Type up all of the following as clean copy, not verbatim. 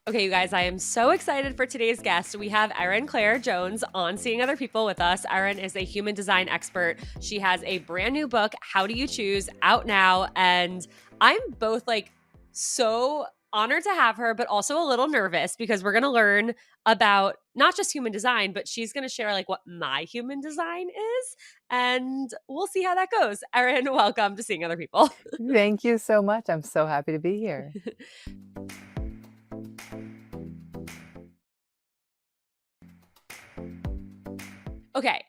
Okay, you guys, I am so excited for today's guest. We have Erin Claire Jones on Seeing Other People with us. Erin is a human design expert. She has a brand new book, How Do You Choose, out now. And I'm both like so honored to have her, but also a little nervous because we're going to learn about not just human design, but she's going to share like what my human design is. And we'll see how that goes. Erin, welcome to Seeing Other People. Thank you so much. I'm so happy to be here. Okay,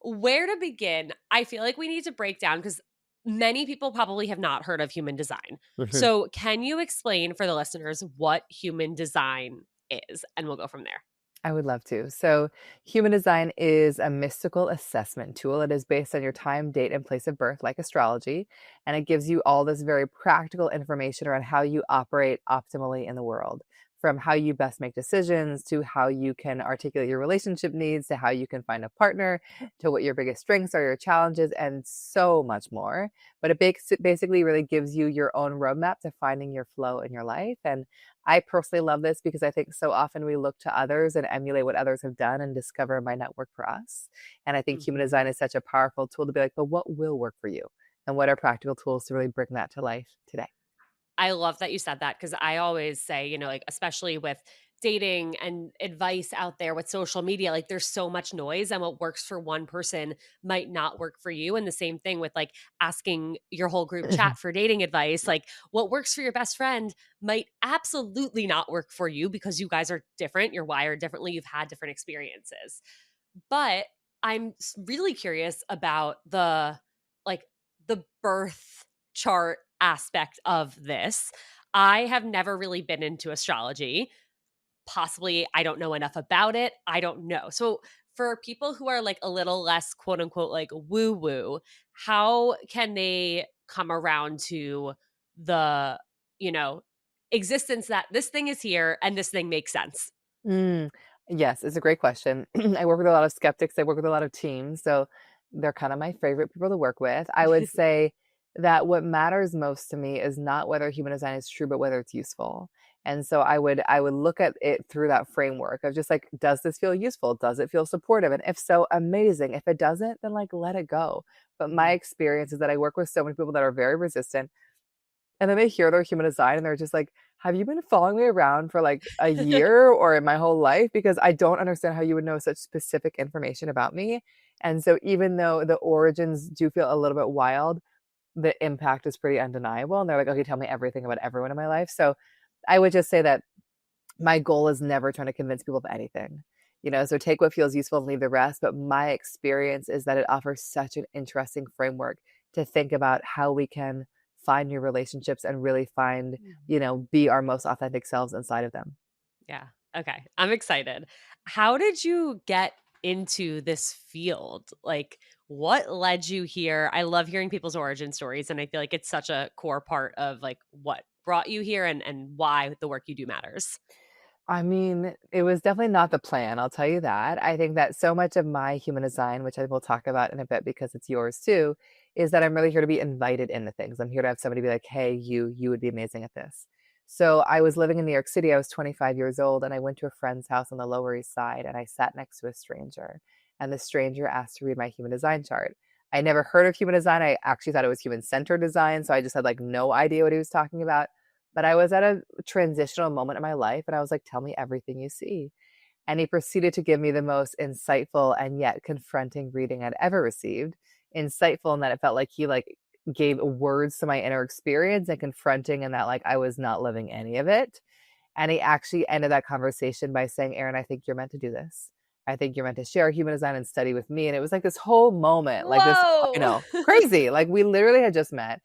where to begin? I feel like we need to break down because many people probably have not heard of human design. Mhm. So, can you explain for the listeners what human design is? And we'll go from there. I would love to. So, human design is a mystical assessment tool. It is based on your time, date, and place of birth, like astrology. And it gives you all this very practical information around how you operate optimally in the world, from how you best make decisions to how you can articulate your relationship needs to how you can find a partner to what your biggest strengths are, your challenges, and so much more. But basically really gives you your own roadmap to finding your flow in your life. And I personally love this because I think so often we look to others and emulate what others have done and discover it might not work for us. And I think human Mhm. design is such a powerful tool to be like, but what will work for you? And what are practical tools to really bring that to life today? I love that you said that because I always say, like, especially with dating and advice out there with social media, like, there's so much noise, and what works for one person might not work for you. And the same thing with like asking your whole group chat for dating advice. Like, what works for your best friend might absolutely not work for you because you guys are different. You're wired differently. You've had different experiences. But really curious about like the birth chart aspect of this. I have never really been into astrology. Possibly I don't know enough about it. I don't know. So for people who are like a little less quote unquote like woo woo, how can they come around to the, you know, existence that this thing is here and this thing makes sense? Mm, yes, it's a great question. I work with a lot of skeptics. I work with a lot of teams. So they're kind of my favorite people to work with. I would say that what matters most to me is not whether human design is true, but whether it's useful. And so I would look at it through that framework of just like, does this feel useful? Does it feel supportive? And if so, amazing. If it doesn't, then like let it go. But my Mhm. experience is that I work with so many people that are very resistant and then they hear their human design and they're just like, have you been following me around for like a year or in my whole life? Because I don't understand how you would know such specific information about me. And so, even though the origins do feel a little bit wild, the impact is pretty undeniable. And they're like, okay, tell me everything about everyone in my life. So, I would just say that my goal is never trying to convince people of anything. So take what feels useful and leave the rest. But my experience is that it offers such an interesting framework to think about how we can find new relationships and really find, be our most authentic selves inside of them. Yeah. Okay. I'm excited. How did you get into this field? Like, what led you here? I love hearing people's origin stories, and I feel like it's such a core part of like what brought you here and why the work you do matters. I mean, it was definitely not the plan, I'll tell you that. I think that so much of my human design, which I will talk about in a bit because it's yours too, is that I'm really here to be invited into things. I'm here to have somebody be like, hey, you would be amazing at this. So I was living in New York City. I was 25 years old and I went to a friend's house on the Lower East Side and I sat next to a stranger. And the stranger asked to read my human design chart. I never heard of human design. I actually thought it was human centered design. So I just had like no idea what he was talking about. But I was at a transitional moment in my life and I was like, tell me everything you see. And he proceeded to give me the most insightful and yet confronting reading I'd ever received. Insightful in that it felt like he like gave words to my inner experience and confronting in that like I was not living any of it. And he actually ended that conversation by saying, Erin, I think you're meant to do this. I think you're meant to share human design and study with me. And it was like this whole moment, like this, Whoa. crazy. Like we literally had just met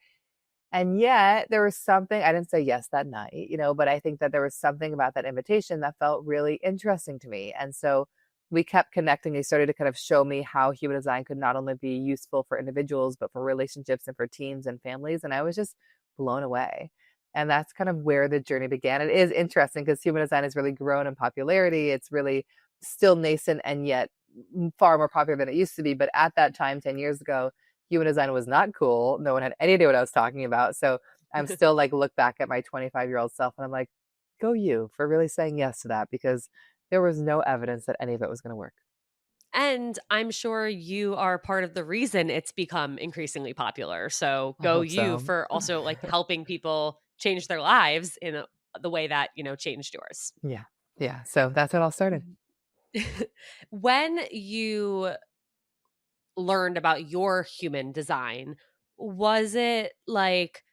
and yet there was something I didn't say yes that night, but I think that there was something about that invitation that felt really interesting to me. And so we kept connecting. He started to kind of show me how human design could not only be useful for individuals, but for relationships and for teams and families. And I was just blown away. And that's kind of where the journey began. It is interesting because human design has really grown in popularity. It's really still nascent and yet far more popular than it used to be. But at that time, 10 years ago, human design was not cool. No one had any idea what I was talking about. So I'm still like look back at my 25-year-old self and I'm like, go you for really saying yes to that because there was no evidence that any of it was going to work. And I'm sure you are part of the reason it's become increasingly popular. So I go hope you so. for also like helping people change their lives in the way that, changed yours. Yeah. Yeah. So that's what all started. Mhm. When you learned about your human design, was it like,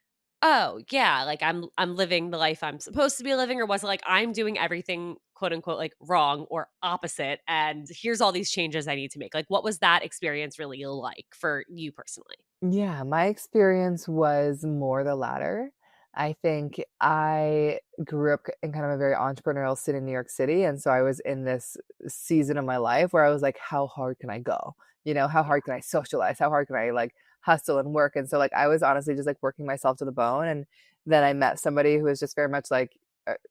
"Oh, yeah, like I'm living the life I'm supposed to be living," or was it like, "I'm doing everything, quote, unquote, like, wrong or opposite, and here's all these changes I need to make?" Like, what was that experience really like for you personally? Yeah, my experience was more the latter. I think I grew up in kind of a very entrepreneurial city in New York City. And so I was in this season of my life where I was like, how hard can I go? How Yeah. hard can I socialize? How hard can I like hustle and work? And so like I was honestly just like working myself to the bone. And then I met somebody who was just very much like,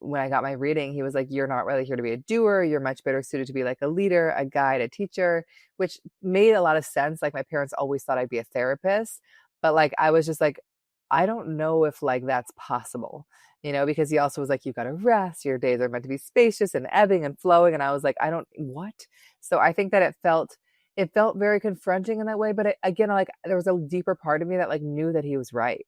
when I got my reading, he was like, you're not really here to be a doer. You're much better suited to be like a leader, a guide, a teacher, which made a lot of sense. Like my parents always thought I'd be a therapist, but like I was just like, I don't know if like that's possible, because he also was like, you got to rest. Your days are meant to be spacious and ebbing and flowing. And I was like, I don't what? So I think that it felt very confronting in that way. But again, like there was a deeper part of me that like knew that he was right.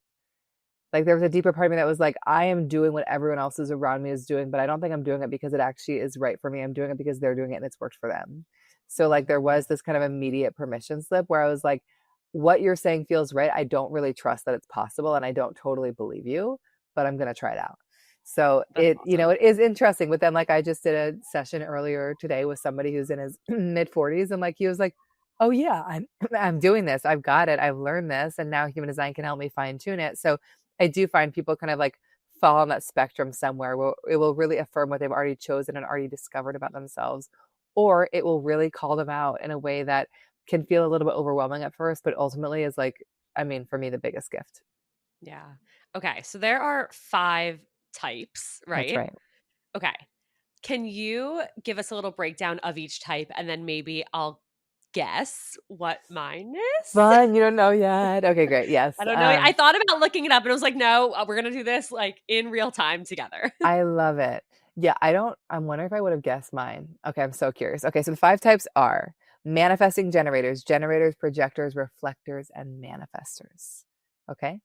Like there was a deeper part of me that was like, I am doing what everyone else is around me is doing, but I don't think I'm doing it because it actually is right for me. I'm doing it because they're doing it and it's worked for them. So like there Mhm. was this kind of immediate permission slip where I was like, what you're saying feels right. I don't really trust that it's possible and I don't totally believe you, but I'm gonna try it out. So That's awesome. it is interesting. But then like I just did a session earlier today with somebody who's in his mid 40s and like he was like, oh yeah, I'm I'm doing this. I've got it. I've learned this and now human design can help me fine tune it. So I do find people kind of like fall on that spectrum somewhere where it will really affirm what they've already chosen and already discovered about themselves, or it will really call them out in a way that can feel a little bit overwhelming at first, but ultimately is like, I mean, for me, the biggest gift. Yeah. Okay, so there are 5 types, That's right? right. Okay. Can you give us a little breakdown of each type, and then maybe I'll guess what mine is? Fun. You don't know yet. Okay, great. Yes. I don't know. I thought about looking it up, and I was like, "No, we're gonna do this, like, in real time together." I love it. Yeah, I'm wondering if I would have guessed mine. Okay, I'm so curious. Okay, so the five types are manifesting generators, generators, projectors, reflectors, and manifestors. Okay.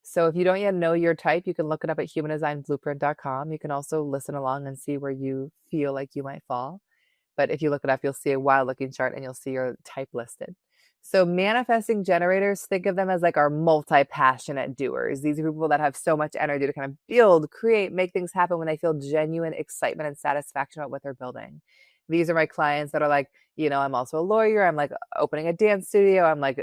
So if you don't yet know your type, you can look it up at humandesignblueprint.com. You can also listen along and see where you feel like you might fall. But if you look it up, you'll see a wild looking chart and you'll see your type listed. So, manifesting generators, think of them as like our multi passionate doers. These are people that have so much energy to kind of build, create, make things happen when they feel genuine excitement and satisfaction about what they're building. These are my clients that are like, I'm also a lawyer. I'm like opening a dance studio. I'm like,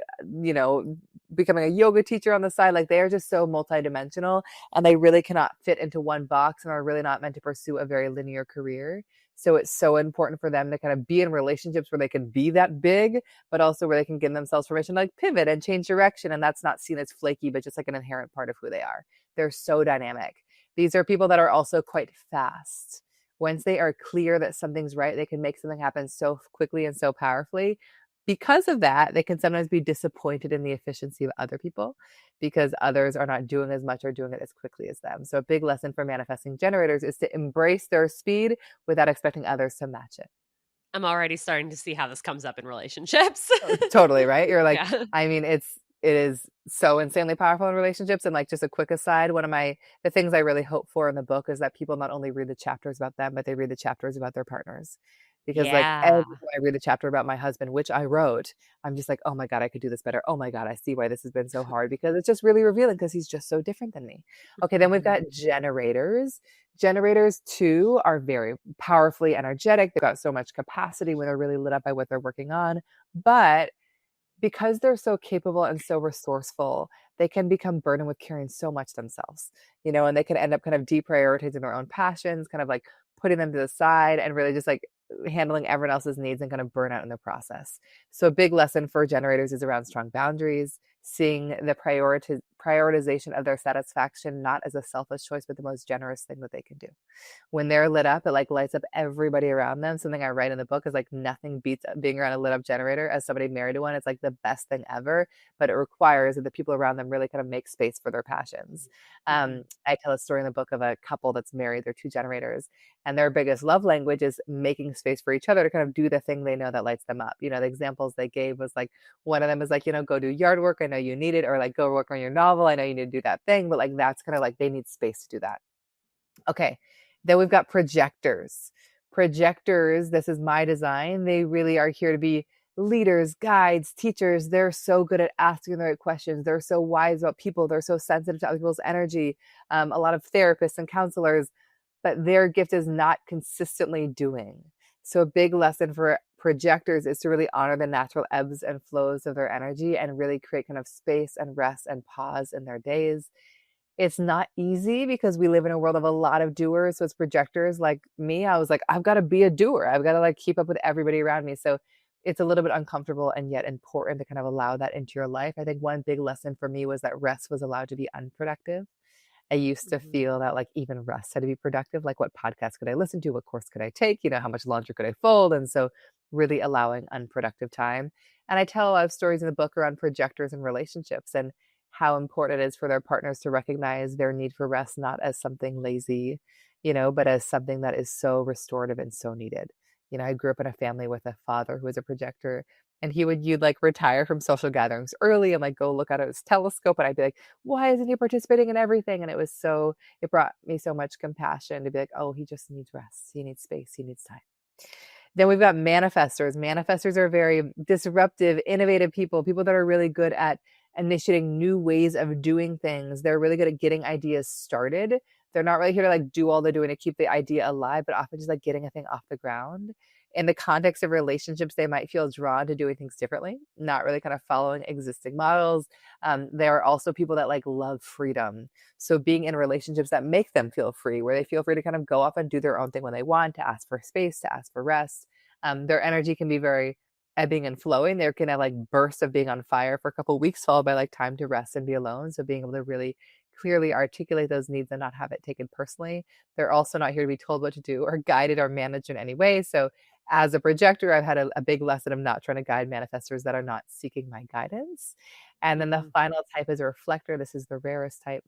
becoming a yoga teacher on the side. Like they are just so multidimensional and they really cannot fit into one box and are really not meant to pursue a very linear career. So it's so important for them to kind of be in relationships where they can be that big, but also where they can give themselves permission to like pivot and change direction. And that's not seen as flaky, but just like an inherent part of who they are. They're so dynamic. These are people that are also quite fast. Once they are clear that something's right, they can make something happen so quickly and so powerfully. Because of that, they can sometimes be disappointed in the efficiency of other people because others are not doing as much or doing it as quickly as them. So, a big lesson for manifesting generators is to embrace their speed without expecting others to match it. I'm already starting to see how this comes up in relationships. Oh, totally, right? You're like, Yeah. I mean, it is so insanely powerful in relationships. And like just a quick aside, one of the things I really hope for in the book is that people not only read the chapters about them, but they read the chapters about their partners. Because like every Yeah. time I read a chapter about my husband, which I wrote, I'm just like, oh my God, I could do this better. Oh my God, I see why this has been so hard because it's just really revealing because he's just so different than me. Okay, then we've Mhm. got generators. Generators too are very powerfully energetic. They've got so much capacity when they're really lit up by what they're working on. But because they're so capable and so resourceful, they can become burdened with carrying so much themselves, and they can end up kind of deprioritizing their own passions, kind of like putting them to the side and really just like handling everyone else's needs and kind of burn out in the process. So, a big lesson for generators is around strong boundaries, seeing the prioritization of their satisfaction not as a selfish choice, but the most generous thing that they can do. When they're lit up, it like lights up everybody around them. Something I write in the book is like nothing beats being around a lit up generator. As somebody married to one, it's like the best thing ever, but it requires that the people around them really kind of make space for their passions. Mhm. I tell a story in the book of a couple that's married, they're two generators, and their biggest love language is making space for each other to kind of do the thing they know that lights them up. The examples they gave was like, one of them is like, go do yard work. I know you need it. Or like, go work on your novel. I know you need to do that thing. But like, that's kind of like they need space to do that. Okay. Then we've got projectors. Projectors, this is my design. They really are here to be leaders, guides, teachers. They're so good at asking the right questions. They're so wise about people. They're so sensitive to other people's energy. A lot of therapists and counselors, but their gift is not consistently doing. So, a big lesson for projectors is to really honor the natural ebbs and flows of their energy and really create kind of space and rest and pause in their days. It's not easy because we live in a world of a lot of doers. So, as projectors like me, I was like, I've got to be a doer. I've got to like keep up with everybody around me. So, it's a little bit uncomfortable and yet important to kind of allow that into your life. I think one big lesson for me was that rest was allowed to be unproductive. I used to Mhm. feel that like even rest had to be productive. Like, what podcast could I listen to? What course could I take? How much laundry could I fold? And so, really allowing unproductive time. And I tell a lot of stories in the book around projectors and relationships and how important it is for their partners to recognize their need for rest, not as something lazy, but as something that is so restorative and so needed. I grew up in a family with a father who was a projector, and you'd like retire from social gatherings early and like go look out at his telescope. And I'd be like, why isn't he participating in everything? And it brought me so much compassion to be like, oh, he just needs rest. He needs space. He needs time. Then we've got manifestors. Manifestors are very disruptive, innovative people that are really good at initiating new ways of doing things. They're really good at getting ideas started. They're not really here to like do all the doing to keep the idea alive, but often just like getting a thing off the ground. In the context of relationships, they might feel drawn to doing things differently, not really kind of following existing models. There are also people that like love freedom. So being in relationships that make them feel free, where they feel free to kind of go off and do their own thing when they want, to ask for space, to ask for rest. Their energy can be very ebbing and flowing. There can have like bursts of being on fire for a couple of weeks, followed by like time to rest and be alone. So being able to really clearly articulate those needs and not have it taken personally. They're also not here to be told what to do or guided or managed in any way. So as a projector, I've had a big lesson of not trying to guide manifestors that are not seeking my guidance. And then the Mhm. final type is a reflector. This is the rarest type.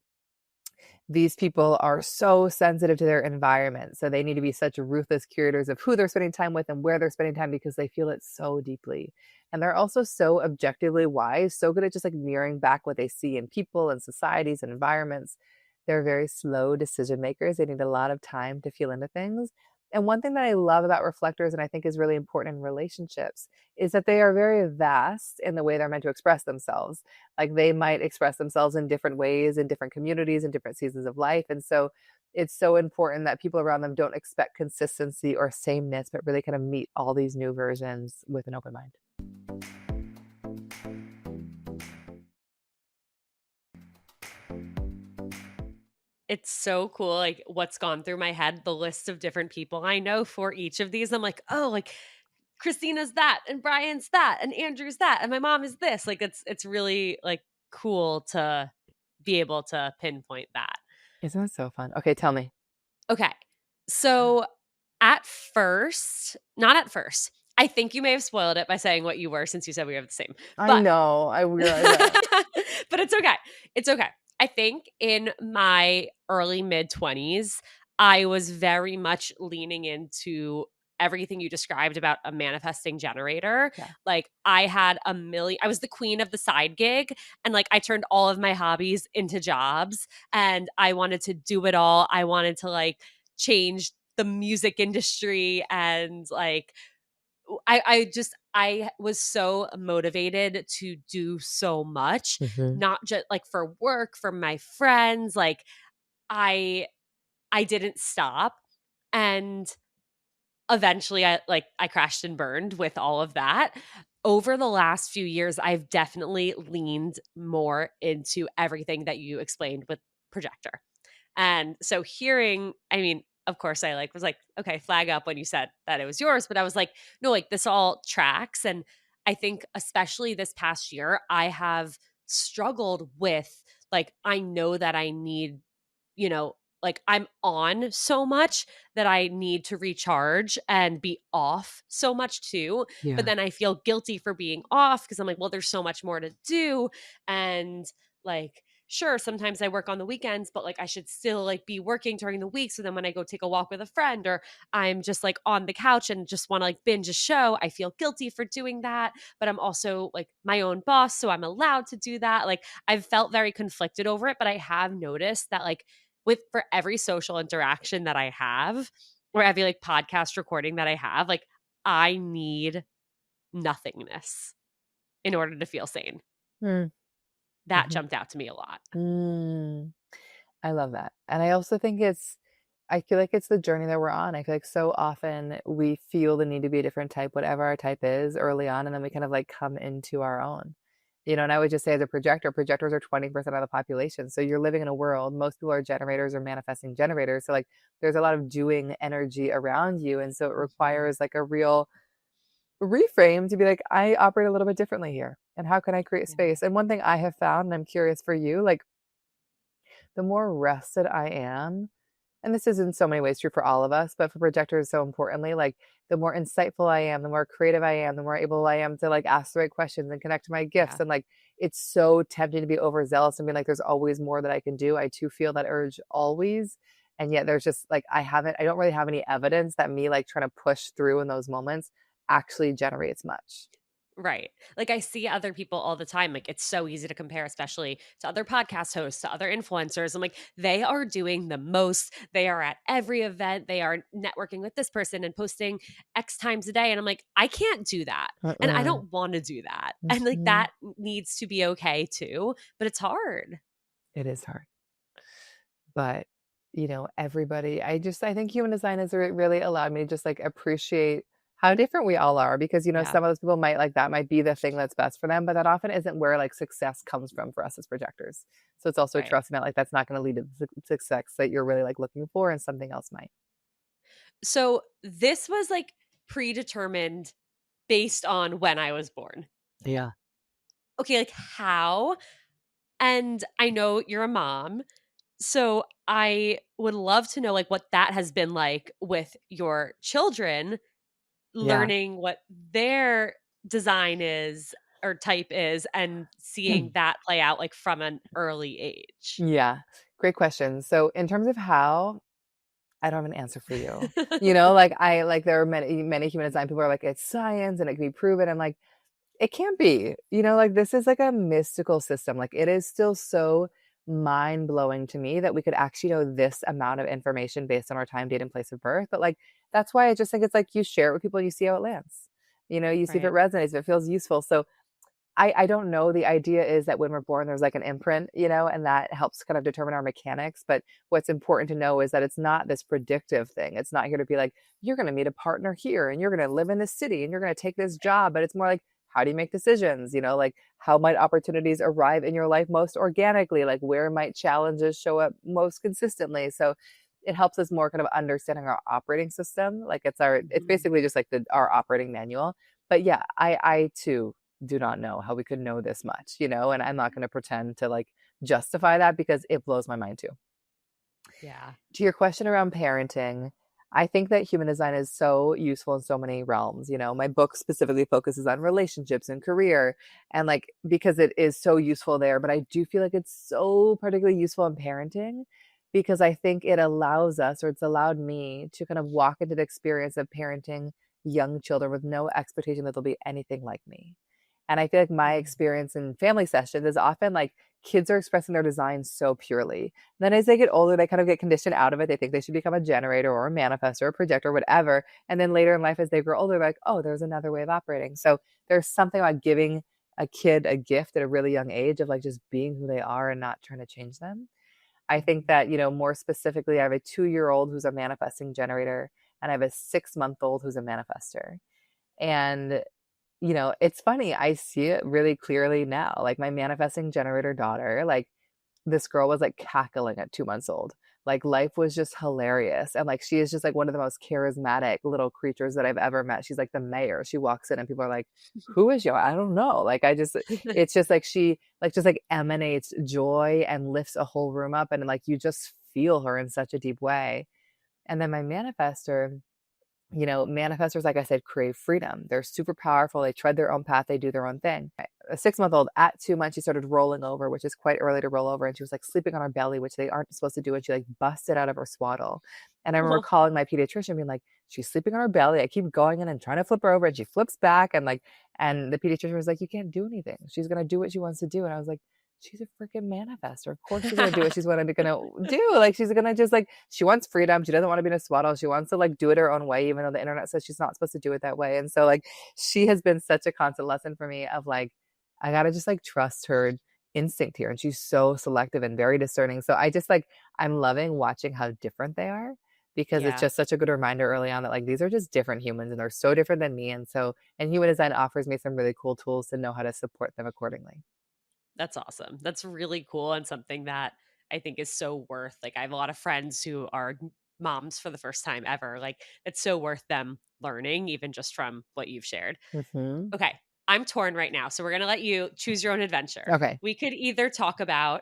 These people are so sensitive to their environment. So they need to be such ruthless curators of who they're spending time with and where they're spending time because they feel it so deeply. And they're also so objectively wise, so good at just like mirroring back what they see in people and societies and environments. They're very slow decision makers. They need a lot of time to feel into things. And one thing that I love about reflectors, and I think is really important in relationships, is that they are very vast in the way they're meant to express themselves. Like they might express themselves in different ways in different communities and different seasons of life. And so it's so important that people around them don't expect consistency or sameness, but really kind of meet all these new versions with an open mind. It's so cool, like, what's gone through my head, the list of different people I know for each of these. I'm like, "Oh, like, Christina's that, and Brian's that, and Andrew's that, and my mom is this." Like, it's really, like, cool to be able to pinpoint that. Isn't that so fun? Okay, tell me. Okay. So, at first not at first, I think you may have spoiled it by saying what you were since you said we have the same, I but know. I realize that. but it's okay. It's okay. I think in my early mid-20s, I was very much leaning into everything you described about a manifesting generator. Yeah. Like, I was the queen of the side gig, and, like, I turned all of my hobbies into jobs, and I wanted to do it all. I wanted to, like, change the music industry and, like, I was so motivated to do so much, Hmm. not just like for work, for my friends, like I I didn't stop. And eventually I crashed and burned with all of that. Over the last few years, I've definitely leaned more into everything that you explained with projector. And so I mean, of course I was like, okay, flag up when you said that it was yours, but I was like, no, like this all tracks. And I think especially this past year, I have struggled with, like, I know that I need, you know, like I'm on so much that I need to recharge and be off so much too. But Yeah. then I feel guilty for being off because I'm like, well, there's so much more to do. And like, sure, sometimes I work on the weekends, but like I should still like be working during the week. So then when I go take a walk with a friend or I'm just like on the couch and just want to like binge a show, I feel guilty for doing that. But I'm also like my own boss. So I'm allowed to do that. Like I've felt very conflicted over it, but I have noticed that like with for every social interaction that I have or every like podcast recording that I have, like I need nothingness in order to feel sane. Mm, That mhm, jumped out to me a lot. mm. I love that. And I also think I feel like it's the journey that we're on. I feel like so often we feel the need to be a different type, whatever our type is early on, and then we kind of like come into our own. And I would just say as a projector, projectors are 20% of the population. So you're living in a world, most people are generators or manifesting generators. So like there's a lot of doing energy around you. And so it Mhm. requires like a real reframe to be like, I operate a little bit differently here. And how can I create Yeah. space? And one thing I have found, and I'm curious for you, like the more rested I am, and this is in so many ways true for all of us, but for projectors so importantly, like the more insightful I am, the more creative I am, the more able I am to like ask the right questions and connect to my gifts. Yeah. And like it's so tempting to be overzealous and be like, there's always more that I can do. I too feel that urge always. And yet there's just like I don't really have any evidence that me like trying to push through in those moments actually generates much. Right. Like I see other people all the time. Like it's so easy to compare, especially to other podcast hosts, to other influencers. I'm like, they are doing the most. They are at every event. They are networking with this person and posting X times a day. And I'm like, I can't do that. And I Uh-uh. don't want to do that. And like Mhm. that needs to be okay too. But it's hard. It is hard. But, everybody I think human design has really allowed me to just, like, appreciate how different we all are because, Yeah. some of those people might like that might be the thing that's best for them, but that often isn't where, like, success comes from for us as projectors. So it's also Right. trusting that, like, that's not gonna lead to the success that you're really, like, looking for and something else might. So this was like predetermined based on when I was born. Yeah. Okay. Like how? And I know you're a mom. So I would love to know like what that has been like with your children, Yeah. learning what their design is or type is and seeing that play out like from an early age. Yeah. Great question. So in terms of how, I don't have an answer for you. Like, there are many human design people are like, "It's science and it can be proven." I'm like, it can't be. Like this is like a mystical system. Like it is still so mind blowing to me that we could actually know this amount of information based on our time, date, and place of birth. But like that's why I just think it's like you share it with people, you see how it lands. You see if it Right. resonates, if it feels useful. So I don't know. The idea is that when we're born, there's like an imprint, and that helps kind of determine our mechanics. But what's important to know is that it's not this predictive thing. It's not here to be like, you're going to meet a partner here and you're going to live in this city and you're going to take this job. But it's more like, how do you make decisions? Like how might opportunities arrive in your life most organically? Like where might challenges show up most consistently? So it helps us more kind of understanding our operating system. Like it's Mhm. basically just like our operating manual. But yeah, I too do not know how we could know this much, and I'm not going to pretend to like justify that because it blows my mind too. Yeah. To your question around parenting, I think that human design is so useful in so many realms. My book specifically focuses on relationships and career, and like because it is so useful there, but I do feel like it's so particularly useful in parenting because I think it allows us, or it's allowed me to kind of walk into the experience of parenting young children with no expectation that they'll be anything like me. And I feel like my Mhm. experience in family sessions is often like kids are expressing their design so purely. Then as they get older, they kind of get conditioned out of it. They think they should become a generator or a manifestor or a projector or whatever. And then later in life, as they grow older, they're like, oh, there's another way of operating. So there's something about giving a kid a gift at a really young age of like just being who they are and not trying to change them. I think Mhm. that, more specifically, I have a 2-year old who's a manifesting generator and I have a 6-month old who's a manifester. And it's funny. I see it really clearly now. Like my manifesting generator daughter, like this girl was like cackling at 2 months old. Like life was just hilarious. And like she is just like one of the most charismatic little creatures that I've ever met. She's like the mayor. She walks in and people are like, who is you? I don't know. Like I just it's just like she like just like emanates joy and lifts a whole room up and like you just feel her in such a deep way. And then my manifester, manifestors, like I said, crave freedom. They're super powerful. They tread their own path. They do their own thing. A 6 month old at 2 months, she started rolling over, which is quite early to roll over. And she was like sleeping on her belly, which they aren't supposed to do. And she like busted out of her swaddle. And I remember Oh, calling my pediatrician being like, she's sleeping on her belly. I keep going in and trying to flip her over and she flips back. And the pediatrician was like, you can't do anything. She's going to do what she wants to do. And I was like, she's a freaking manifestor. Of course she's gonna do what she's gonna do. Like she's gonna just like she wants freedom. She doesn't want to be in a swaddle. She wants to like do it her own way, even though the internet says she's not supposed to do it that way. And so like she has been such a constant lesson for me of like, I gotta just like trust her instinct here. And she's so selective and very discerning. So I just like I'm loving watching how different they are because it's yeah, just such a good reminder early on that like these are just different humans and they're so different than me. And human design offers me some really cool tools to know how to support them accordingly. that's awesome. That's really cool and something that I think is so worth. Like I have a lot of friends who are moms for the first time ever. Like it's so worth them learning even just from what you've shared. Hmm. Okay, I'm torn right now, so we're going to let you choose your own adventure. Okay. We could either talk about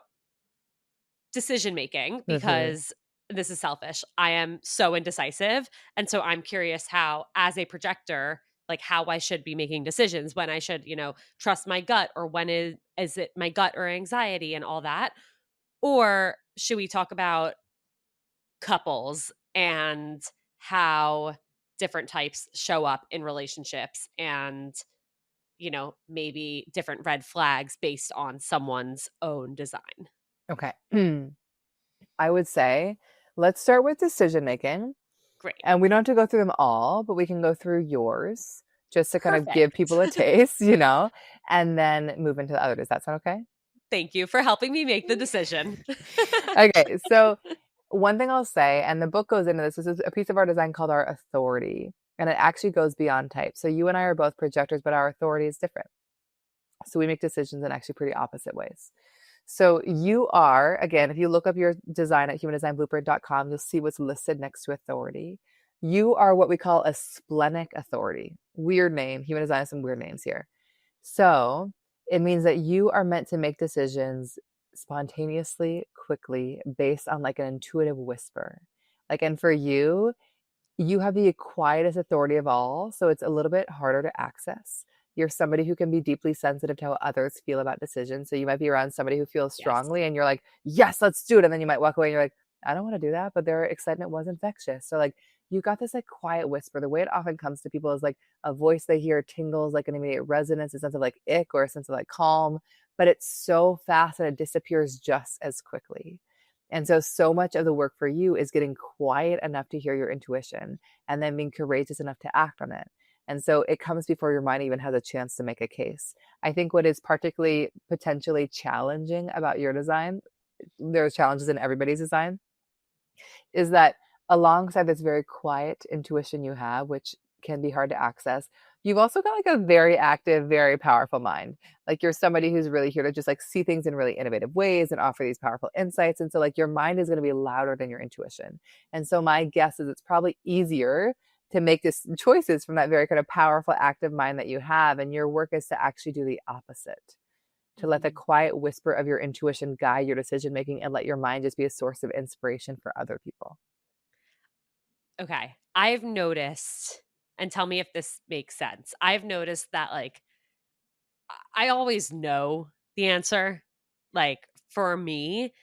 decision making Hmm. because this is selfish. I am so indecisive. And so I'm curious how, as a projector, like how I should be making decisions, when I should, trust my gut, or when is it my gut or anxiety and all that? Or should we talk about couples and how different types show up in relationships and, maybe different red flags based on someone's own design? Okay. I would say let's start with decision making. Great. And we don't have to go through them all, but we can go through yours just to kind of give Perfect. people a taste, and then move into the other. Does that sound okay? Thank you for helping me make the decision. Okay. So, one thing I'll say, and the book goes into this is a piece of our design called our authority. And it actually goes beyond type. So, you and I are both projectors, but our authority is different. So, we make decisions in actually pretty opposite ways. So you are, again, if you look up your design at humandesignblueprint.com, you'll see what's listed next to authority. You are what we call a splenic authority. Weird name. Human design has some weird names here. So it means that you are meant to make decisions spontaneously, quickly, based on like an intuitive whisper. And for you have the quietest authority of all, so it's a little bit harder to access. You're somebody who can be deeply sensitive to how others feel about decisions. So you might be around somebody who feels Yes. strongly and you're like, yes, let's do it. And then you might walk away and you're like, I don't want to do that, but their excitement was infectious. So like you got this like quiet whisper. The way it often comes to people is like a voice they hear tingles like an immediate resonance, a sense of like ick or a sense of like calm, but it's so fast and it disappears just as quickly. And so much of the work for you is getting quiet enough to hear your intuition and then being courageous enough to act on it. And so it comes before your mind even has a chance to make a case. I think what is particularly potentially challenging about your design, there's challenges in everybody's design, is that alongside this very quiet intuition you have, which can be hard to access, you've also got like a very active, very powerful mind. Like you're somebody who's really here to just like see things in really innovative ways and offer these powerful insights. And so like your mind is going to be louder than your intuition. And so my guess is it's probably easier to make this choices from that very kind of powerful active mind that you have. And your work is to actually do the opposite, to let the Mhm. quiet whisper of your intuition guide your decision making and let your mind just be a source of inspiration for other people. Okay. I've noticed, and tell me if this makes sense. I've noticed that, like, I always know the answer, like, for me.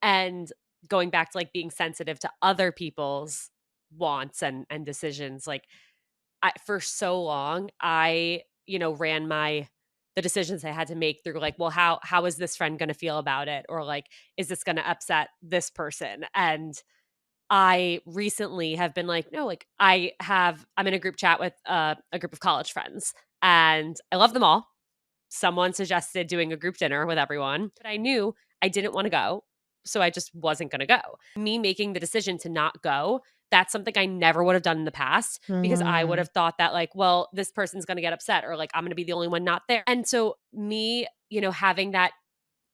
And going back to like being sensitive to other people's wants and decisions, like, for so long, I, ran the decisions I had to make through like, well, how is this friend going to feel about it? Or like, is this going to upset this person? And I recently have been like, no, like I'm in a group chat with a group of college friends and I love them all. Someone suggested doing a group dinner with everyone, but I knew I didn't want to go. So I just wasn't going to go. Me making the decision to not go, that's something I never would have done in the past because I would Mm-hmm. have thought that, like, well, this person's going to get upset or like I'm going to be the only one not there. And so, me, having that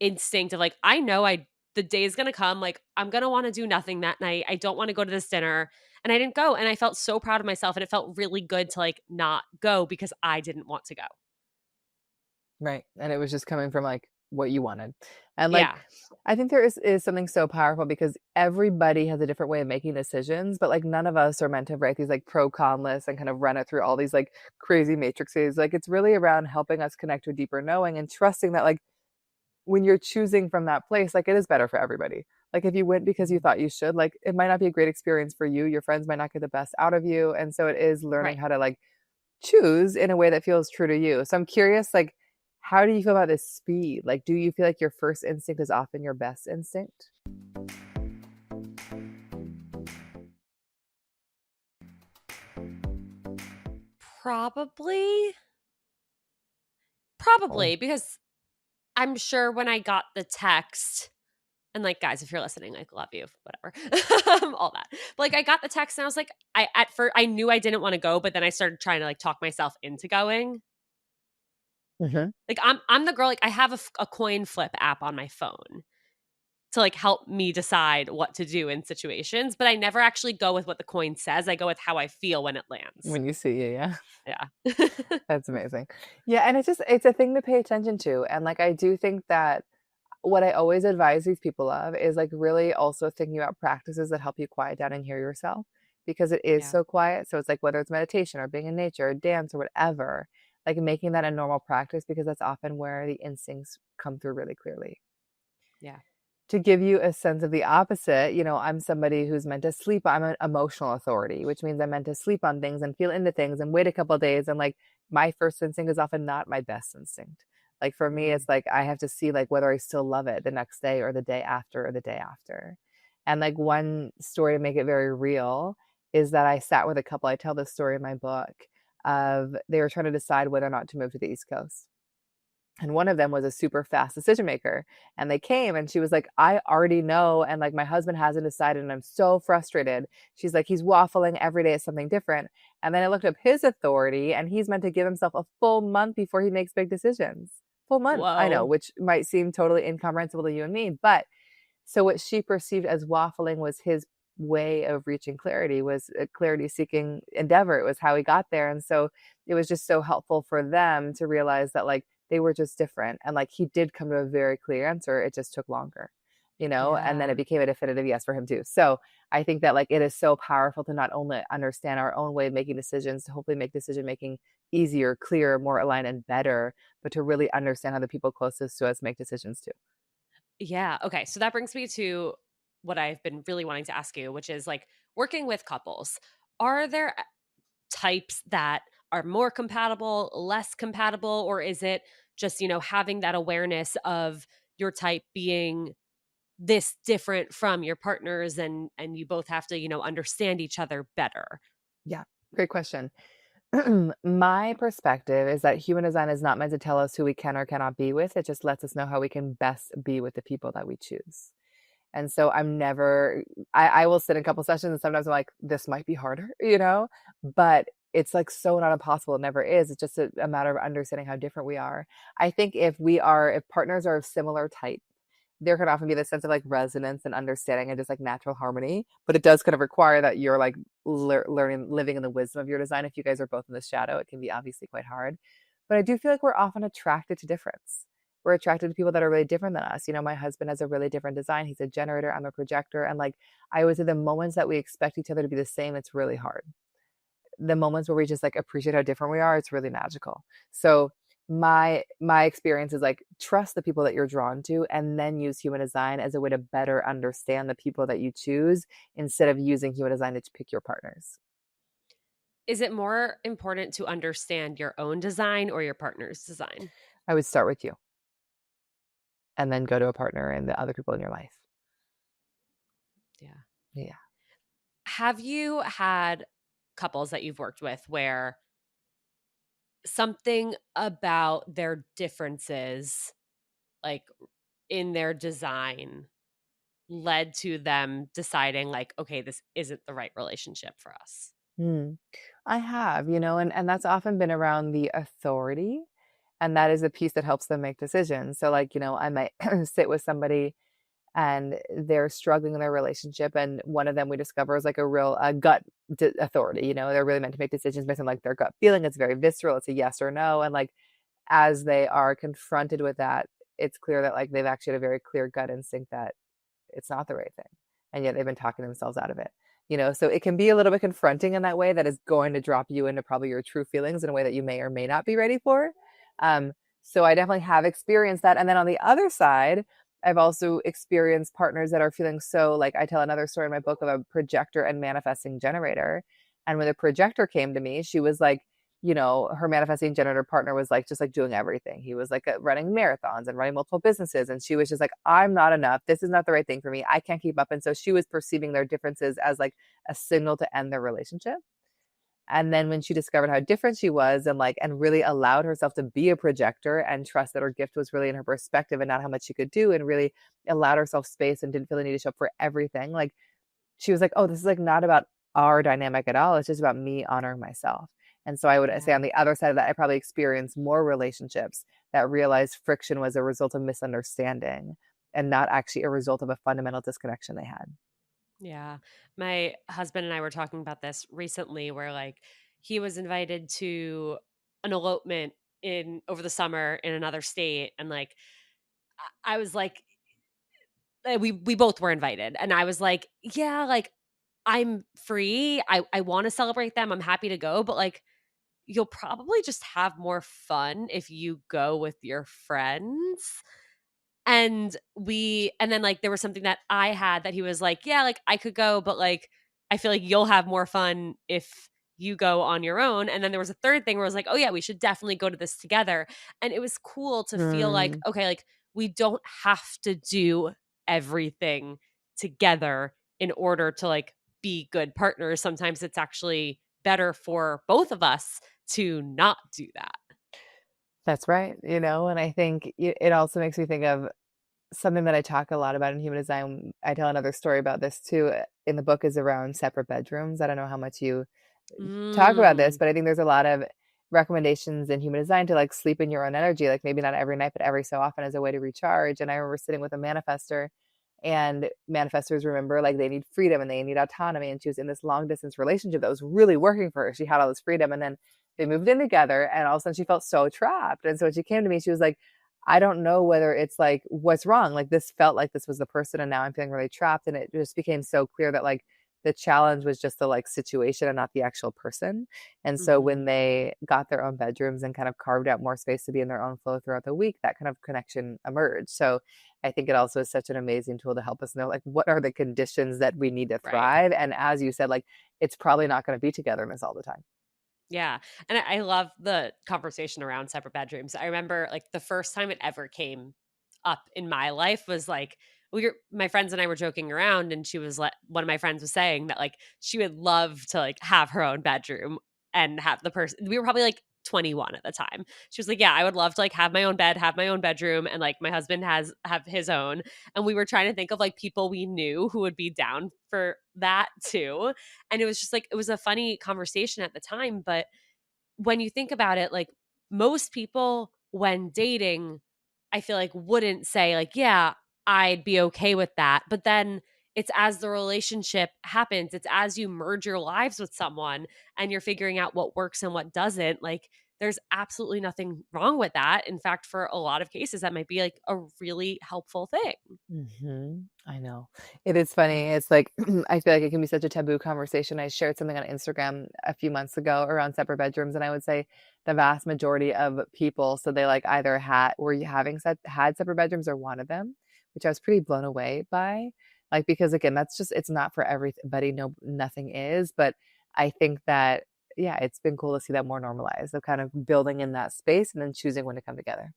instinct of like, I know the day's gonna come, like, I'm gonna wanna do nothing that night. I don't wanna go to this dinner. And I didn't go. And I felt so proud of myself. And it felt really good to like not go because I didn't want to go. Right, and it was just coming from, like, what you wanted. And, like, Yeah. I think there is something so powerful because everybody has a different way of making decisions, but, like, none of us are meant to write these, like, pro con lists and kind of run it through all these, like, crazy matrices. Like, it's really around helping us connect to a deeper knowing and trusting that, like, when you're choosing from that place, like, it is better for everybody. Like, if you went because you Mhm. thought you should, like, it might not be a great experience for you, your friends might not get the best out of you, and so it is learning Right. how to, like, choose in a way that feels true to you. So I'm curious, like, how do you feel about this speed? Like, do you feel like your first instinct is often your best instinct? Probably. Oh. Probably because I'm sure when I got the text, and like, guys, if you're listening, like, love you, whatever, all that. But like, I got the text and I was like, I at first I knew I didn't want to go, but then I started trying to like talk myself into going. Mhm. Like, I'm the girl. Like, I have a coin flip app on my phone to like help me decide what to do in situations, but I never actually go with what the coin says. I go with how I feel when it lands. When you see it, yeah. Yeah. That's amazing. Yeah, and it's a thing to pay attention to, and, like, I do think that what I always advise these people of is, like, really also thinking about practices that help you quiet down and hear yourself because it is Yeah. so quiet. So it's like whether it's meditation or being in nature or dance or whatever, like, making that a normal practice because that's often where the instincts come through really clearly. Yeah. To give you a sense of the opposite, I'm somebody who's meant to sleep. I'm an emotional authority, which means I'm meant to sleep on things and feel into things and wait a couple of days. And like my first instinct is often not my best instinct. Like for me, Mm. it's like I have to see like whether I still love it the next day or the day after or the day after. And like one story to make it very real is that I sat with a couple. I tell this story in my book of they were trying to decide whether or not to move to the East Coast, and one of them was a super fast decision maker, and they came and she was like, I already know, and like my husband hasn't decided and I'm so frustrated. She's like, he's waffling every day is something different. And then I looked up his authority and he's meant to give himself a full month before he makes big decisions. Full month, I know, Whoa. which might seem totally incomprehensible to you and me, but so what she perceived as waffling was his way of reaching clarity, was a clarity seeking endeavor. It was how he got there. And so it was just so helpful for them to realize that like they were just different. And like he did come to a very clear answer. It just took longer, and then Yeah. it became a definitive yes for him too. So I think that like it is so powerful to not only understand our own way of making decisions, to hopefully make decision making easier, clearer, more aligned, and better, but to really understand how the people closest to us make decisions too. Yeah. Okay. So that brings me to what I've been really wanting to ask you, which is like working with couples. Are there types that are more compatible, less compatible, or is it just, having that awareness of your type being this different from your partners, and you both have to, understand each other better? Yeah, great question. My perspective is that human design is not meant to tell us who we can or cannot be with. It just lets us know how we can best be with the people that we choose. And so I'm never, I will sit in a couple sessions and sometimes I'm like, this might be harder, but it's like so not impossible. It never is. It's just a matter of understanding how different we are. I think if partners are of similar type, there can often be this sense of like resonance and understanding and just like natural harmony, but it does kind of require that you're like learning, living in the wisdom of your design. If you guys are both in the shadow, it can be obviously quite hard. But I do feel like we're often attracted to difference. We're attracted to people that are really different than us. My husband has a really different design. He's a generator, I'm a projector. And like I would say the moments that we expect each other to be the same, it's really hard. The moments where we just like appreciate how different we are, it's really magical. So my experience is like trust the people that you're drawn to and then use human design as a way to better understand the people that you choose instead of using human design to pick your partners. Is it more important to understand your own design or your partner's design? I would start with you and then go to a partner and the other people in your life. Yeah. Yeah. Have you had couples that you've worked with where something about their differences, like in their design, led to them deciding, like, okay, this isn't the right relationship for us? Hmm. I have, and that's often been around the authority. And that is a piece that helps them make decisions. So, like, I might sit with somebody and they're struggling in their relationship, and one of them we discover is like a real gut authority. They're really meant to make decisions based on like their gut feeling. It's very visceral. It's a yes or no. And like as they are confronted with that, it's clear that like they've actually had a very clear gut instinct that it's not the right thing. And yet they've been talking themselves out of it. So it can be a little bit confronting in that way that is going to drop you into probably your true feelings in a way that you may or may not be ready for. Um, so I definitely have experienced that. And then on the other side, I've also experienced partners that are feeling so like I tell another story in my book of a projector and manifesting generator. And when the projector came to me, she was like, her manifesting generator partner was like just like doing everything. He was like running marathons and running multiple businesses. And she was just like, I'm not enough. This is not the right thing for me. I can't keep up. And so she was perceiving their differences as like a signal to end their relationship. And then when she discovered how different she was and really allowed herself to be a projector and trust that her gift was really in her perspective and not how much she could do, and really allowed herself space and didn't feel the need to show up for everything. Like she was like, oh, this is like not about our dynamic at all. It's just about me honoring myself. And so I would say Yeah. on the other side of that, I probably experienced more relationships that realized friction was a result of misunderstanding and not actually a result of a fundamental disconnection they had. Yeah. My husband and I were talking about this recently where like he was invited to an elopement in over the summer in another state, and like I was like we both were invited, and I was like, yeah, like I'm free. I want to celebrate them. I'm happy to go, but like you'll probably just have more fun if you go with your friends. And then, like, there was something that I had that he was like, "Yeah, like, I could go, but, like, I feel like you'll have more fun if you go on your own." And then there was a third thing where I was like, "Oh, yeah, we should definitely go to this together." And it was cool to feel like, Mm, okay, like, we don't have to do everything together in order to, like, be good partners. Sometimes it's actually better for both of us to not do that. that's right. And I think it also makes me think of something that I talk a lot about in human design. I tell another story about this too in the book is around separate bedrooms. I don't know how much you talk about this, Mm. but I think there's a lot of recommendations in human design to like sleep in your own energy, like maybe not every night, but every so often as a way to recharge. And I remember sitting with a manifester, and manifestors remember like they need freedom and they need autonomy. And she was in this long distance relationship that was really working for her. She had all this freedom. And then they moved in together, and all of a sudden she felt so trapped. And so when she came to me, she was like, I don't know whether it's like what's wrong. Like this felt like this was the person, and now I'm feeling really trapped. And it just became so clear that like the challenge was just the like situation and not the actual person. And so when Mhm. they got their own bedrooms and kind of carved out more space to be in their own flow throughout the week, that kind of connection emerged. So I think it also is such an amazing tool to help us know like what are the conditions that we need to Right. thrive. And as you said, like it's probably not going to be togetherness all the time. Yeah, and I love the conversation around separate bedrooms. I remember, like, the first time it ever came up in my life was, like, my friends and I were joking around, and she was one of my friends was saying that, like, she would love to, like, have her own bedroom and have the person we were probably, like, 21 at the time. She was like, "Yeah, I would love to, like, have my own bed, have my own bedroom, and, like, my husband have his own." And we were trying to think of, like, people we knew who would be down for that too, and it was just, like it was a funny conversation at the time, but when you think about it, like, most people when dating, I feel like wouldn't say like, "Yeah, I'd be okay with that." But then it's as the relationship happens, it's as you merge your lives with someone and you're figuring out what works and what doesn't, like, there's absolutely nothing wrong with that. In fact, for a lot of cases, that might be, like, a really helpful thing. I know. It is funny. It's like I feel like it can be such a taboo conversation. I shared something on Instagram a few months ago around separate bedrooms, and I would say the vast majority of people, so they like either were you having had separate bedrooms or wanted them, which I was pretty blown away by. Like because again, that's just it's not for everybody. No, nothing is. But I think that yeah, it's been cool to see that more normalized of kind of building in that space and then choosing when to come together.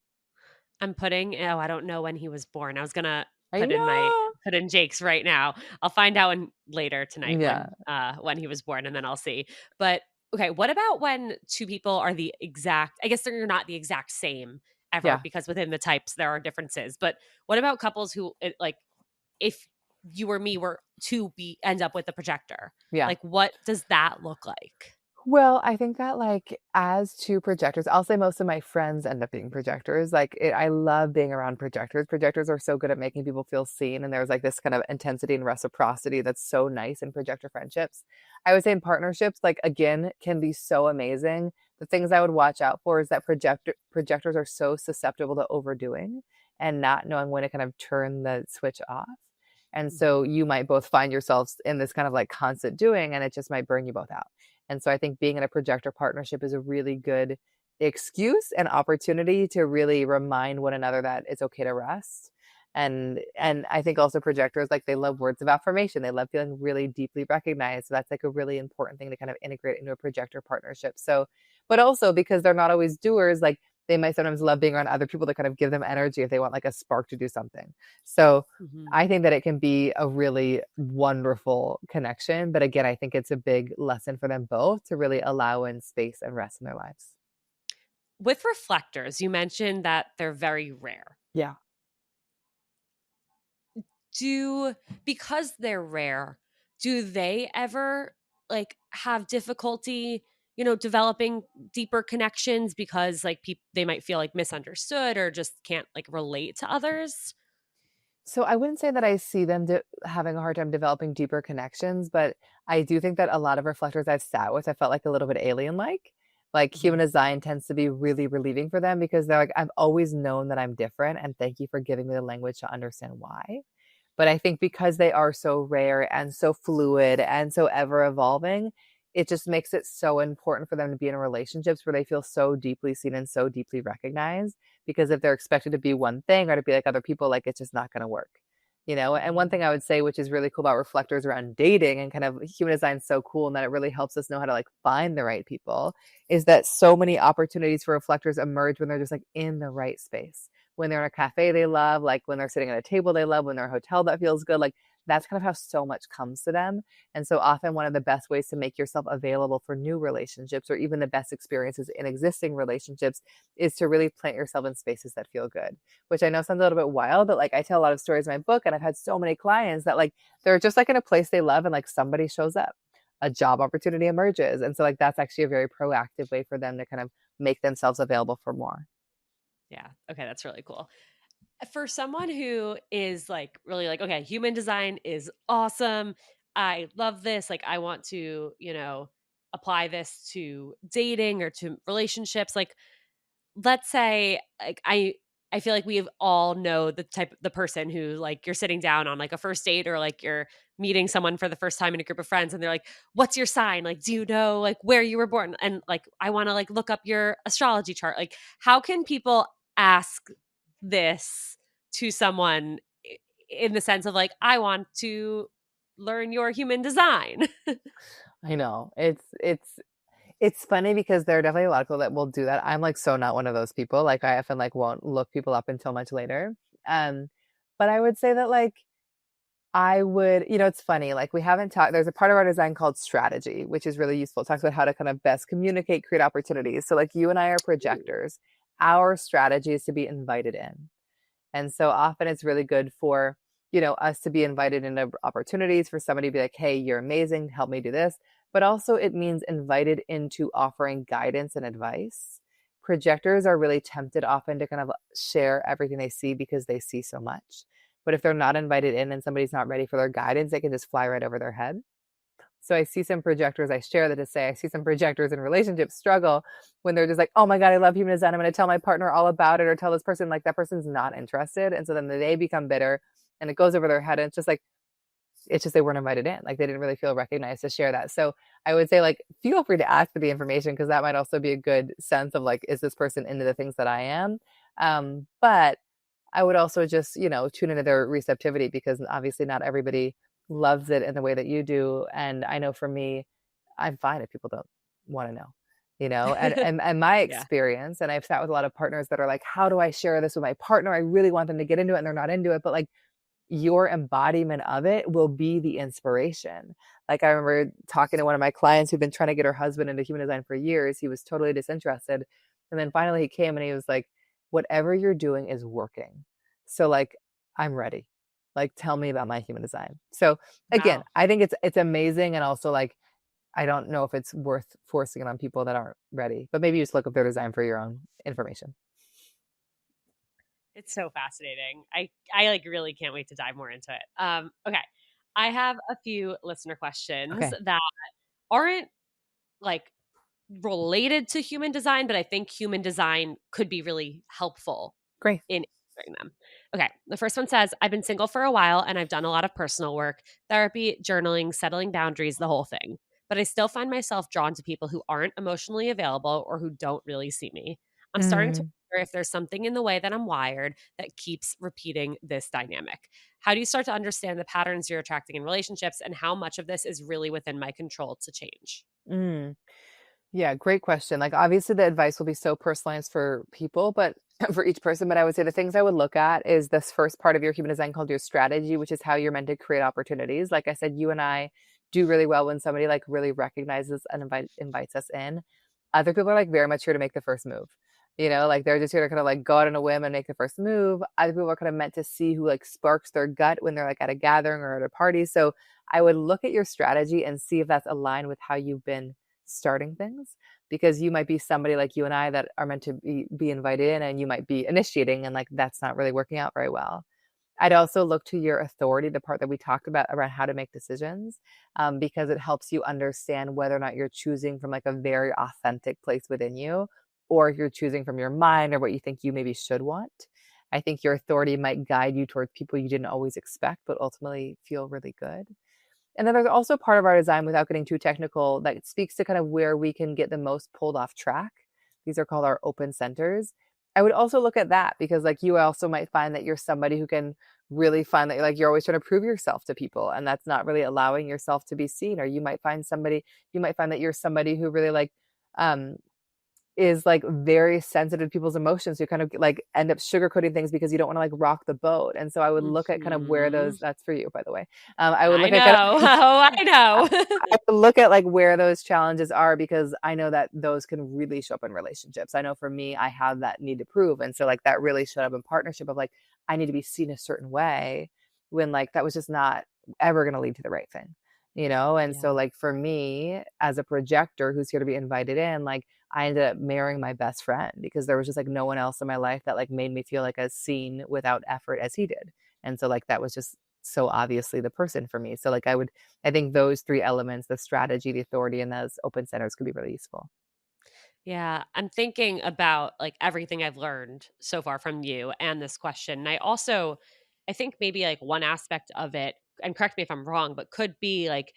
I'm putting I don't know when he was born. I was gonna I know. put in Jake's right now. I'll find out later tonight Yeah. when he was born, and then I'll see. But okay, what about when two people are the exact I guess they're not the exact same ever Yeah. because within the types there are differences. But what about couples who like if you or me were to be end up with a projector? Yeah. Like what does that look like? Well, I think that like as to projectors, I'll say most of my friends end up being projectors. I love being around projectors. Projectors are so good at making people feel seen, and there's like this kind of intensity and reciprocity that's so nice in projector friendships. I would say in partnerships, like again, can be so amazing. The things I would watch out for is that projectors are so susceptible to overdoing and not knowing when to kind of turn the switch off. And so Mhm. you might both find yourselves in this kind of like constant doing, and it just might burn you both out. And so I think being in a projector partnership is a really good excuse and opportunity to really remind one another that it's okay to rest. And I think also projectors like they love words of affirmation. They love feeling really deeply recognized. So that's like a really important thing to kind of integrate into a projector partnership. So, but also because they're not always doers, like they might sometimes love being around other people to kind of give them energy if they want like a spark to do something. So Mhm. I think that it can be a really wonderful connection, but again, I think it's a big lesson for them both to really allow in space and rest in their lives. With reflectors, you mentioned that they're very rare. Yeah. Do because they're rare, do they ever, like, have difficulty, developing deeper connections because, like, they might feel, like, misunderstood or just can't, like, relate to others? So I wouldn't say that I see them having a hard time developing deeper connections, but I do think that a lot of reflectors I've sat with, I felt like a little bit alien like. Like human Mhm. design tends to be really relieving for them because they're like, I've always known that I'm different, and thank you for giving me the language to understand why. But I think because they are so rare and so fluid and so ever evolving, it just makes it so important for them to be in relationships where they feel so deeply seen and so deeply recognized. Because if they're expected to be one thing or to be like other people, like it's just not going to work. And one Mhm. thing I would say, which is really cool about reflectors around dating and kind of human design is so cool and that it really helps us know how to like find the right people, is that so many opportunities for reflectors emerge when they're just like in the right space, when they're in a cafe they love, like when they're sitting at a table they love, when they're in a hotel that feels good. Like that's kind of how so much comes to them. And so often one of the best ways to make yourself available for new relationships or even the best experiences in existing relationships is to really plant yourself in spaces that feel good, which I know sounds a little bit wild, but like I tell a lot of stories in my book and I've had so many clients that like they're just like in a place they love and like somebody shows up, a job opportunity emerges. And so like that's actually a very proactive way for them to kind of make themselves available for more. Yeah, okay, that's really cool. For someone who is, like, really like, "Okay, human design is awesome. I love this. Like, I want to, apply this to dating or to relationships." Like, let's say, like, I feel like we have all know the person who, like, you're sitting down on, like, a first date or, like, you're meeting someone for the first time in a group of friends, and they're like, "What's your sign? Like, do you know, like, where you were born?" And, like, "I wanna, like, look up your astrology chart." Like, how can people ask this to someone in the sense of, like, "I want to learn your human design?" I know. It's funny because there are definitely a lot of people that will do that. I'm like so not one of those people. Like I often like won't look people up until much later. Um, but I would say that like I would, it's funny, like we haven't talked, there's a part of our design called strategy, which is really useful. It talks about how to kind of best communicate, create opportunities. So like you and I are Ooh, projectors. Our strategy is to be invited in. And so often it's really good for, us to be invited into opportunities for somebody to be like, hey, you're amazing, help me do this. But also it means invited into offering guidance and advice. Projectors are really tempted often to kind of share everything they see because they see so much. But if they're not invited in and somebody's not ready for their guidance, they can just fly right over their head. So I see some projectors, I share that to say, I see some projectors in relationships struggle when they're just like, oh my God, I love human design. I'm going to tell my partner all about it or tell this person, like that person's not interested. And so then they become bitter and it goes over their head. And it's just they weren't invited in. Like they didn't really feel recognized to share that. So I would say, like, feel free to ask for the information because that might also be a good sense of like, is this person into the things that I am? But I would also just, tune into their receptivity because obviously not everybody loves it in the way that you do. And I know for me, I'm fine if people don't want to know, and my yeah. experience, and I've sat with a lot of partners that are like, how do I share this with my partner? I really want them to get into it and they're not into it. But like your embodiment of it will be the inspiration. Like I remember talking to one of my clients who'd been trying to get her husband into human design for years. He was totally disinterested. And then finally he came and he was like, whatever you're doing is working. So like I'm ready. Like tell me about my human design. So again, Wow. I think it's amazing and also like I don't know if it's worth forcing it on people that aren't ready. But maybe you just look up their design for your own information. It's so fascinating. I like really can't wait to dive more into it. Okay. I have a few listener questions Okay, that aren't like related to human design, but I think human design could be really helpful great. in answering them. Okay. The first one says, I've been single for a while and I've done a lot of personal work, therapy, journaling, settling boundaries, the whole thing. But I still find myself drawn to people who aren't emotionally available or who don't really see me. I'm starting to Mm, wonder if there's something in the way that I'm wired that keeps repeating this dynamic. How do you start to understand the patterns you're attracting in relationships and how much of this is really within my control to change? mm. Yeah, great question. Like, obviously, the advice will be so personalized for people, but for each person. But I would say the things I would look at is this first part of your human design called your strategy, which is how you're meant to create opportunities. Like I said, you and I do really well when somebody like really recognizes and invites us in. Other people are like very much here to make the first move. Like they're just here to kind of like go out on a whim and make the first move. Other people are kind of meant to see who like sparks their gut when they're like at a gathering or at a party. So I would look at your strategy and see if that's aligned with how you've been starting things, because you might be somebody like you and I that are meant to be invited in, and you might be initiating and like that's not really working out very well. I'd also look to your authority, the part that we talked about around how to make decisions, because it helps you understand whether or not you're choosing from like a very authentic place within you, or if you're choosing from your mind or what you think you maybe should want. I think your authority might guide you towards people you didn't always expect, but ultimately feel really good. And then there's also part of our design, without getting too technical, that speaks to kind of where we can get the most pulled off track. These are called our open centers. I would also look at that because, like, you also might find that you're somebody who can really find that, like, you're always trying to prove yourself to people, and that's not really allowing yourself to be seen. Or you might find that you're somebody who really um, is like very sensitive to people's emotions. You kind of like end up sugarcoating things because you don't want to like rock the boat. And so I would look at kind of where Mhm. that's for you, by the way. I would I look at kind know. of Oh, I I know. I would look at like where those challenges are, because I know that those can really show up in relationships. I know for me, I have that need to prove. And so like that really showed up in partnership of like, I need to be seen a certain way when like that was just not ever going to lead to the right thing. And so Yeah. like for me as a projector who's here to be invited in, like I ended up marrying my best friend because there was just like no one else in my life that like made me feel like as seen without effort as he did. And so like that was just so obviously the person for me. So like I think those three elements, the strategy, the authority, and those open centers could be really useful. Yeah, I'm thinking about like everything I've learned so far from you and this question. And I think maybe like one aspect of it, and correct me if I'm wrong, but could be like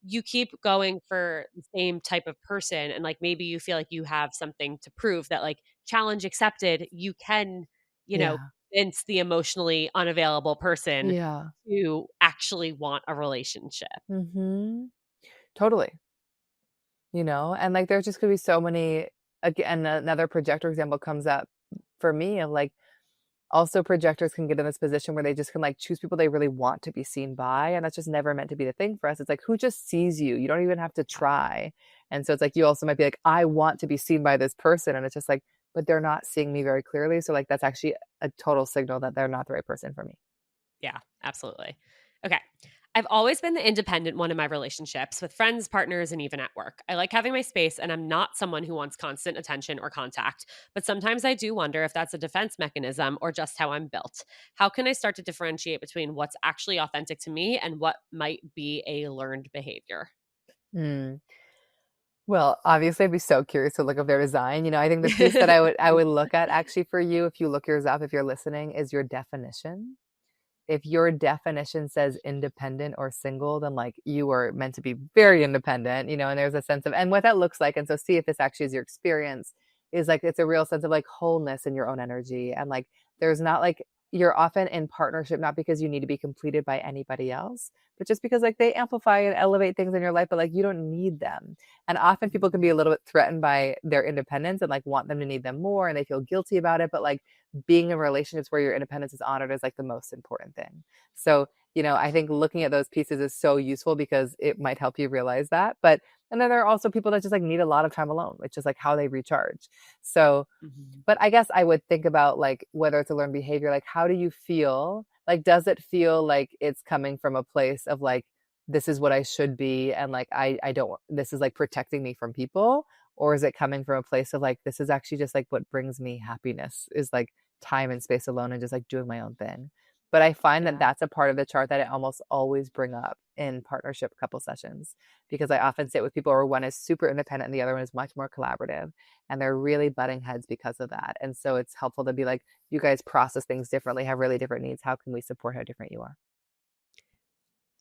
you keep going for the same type of person and like maybe you feel like you have something to prove that like challenge accepted, you can, you know, Yeah. convince the emotionally unavailable person Yeah. to actually want a relationship. Totally. And like there's just gonna be so many. Again, another projector example comes up for me of like, also projectors can get in this position where they just can like choose people they really want to be seen by, and that's just never meant to be the thing for us. It's like, who just sees you? You don't even have to try. And so it's like you also might be like, I want to be seen by this person, and it's just like, but they're not seeing me very clearly, so like that's actually a total signal that they're not the right person for me. Yeah, absolutely. Okay. I've always been the independent one in my relationships with friends, partners, and even at work. I like having my space, and I'm not someone who wants constant attention or contact. But sometimes I do wonder if that's a defense mechanism or just how I'm built. How can I start to differentiate between what's actually authentic to me and what might be a learned behavior? Hmm. Well, obviously, I'd be so curious to look up their design. I think the piece that I would look at actually for you, if you look yours up, if you're listening, is your definition. If your definition says independent or single, then like you are meant to be very independent, and there's a sense of, and what that looks like. And so see if this actually is your experience, is like, it's a real sense of like wholeness in your own energy. And like, there's not like, you're often in partnership, not because you need to be completed by anybody else, but just because like they amplify and elevate things in your life, but like you don't need them. And often people can be a little bit threatened by their independence and like want them to need them more, and they feel guilty about it. But like, being in relationships where your independence is honored is like the most important thing. So, I think looking at those pieces is so useful because it might help you realize that. But, and then there are also people that just like need a lot of time alone, which is like how they recharge. So, Mhm. but I guess I would think about like whether it's a learned behavior, like how do you feel? Like, does it feel like it's coming from a place of like this is what I should be, and like I don't, this is like protecting me from people, or is it coming from a place of like this is actually just like what brings me happiness is like time and space alone and just like doing my own thing. But I find that Yeah. that's a part of the chart that I almost always bring up in partnership couple sessions, because I often sit with people where one is super independent and the other one is much more collaborative, and they're really butting heads because of that. And so it's helpful to be like, you guys process things differently, have really different needs. How can we support how different you are?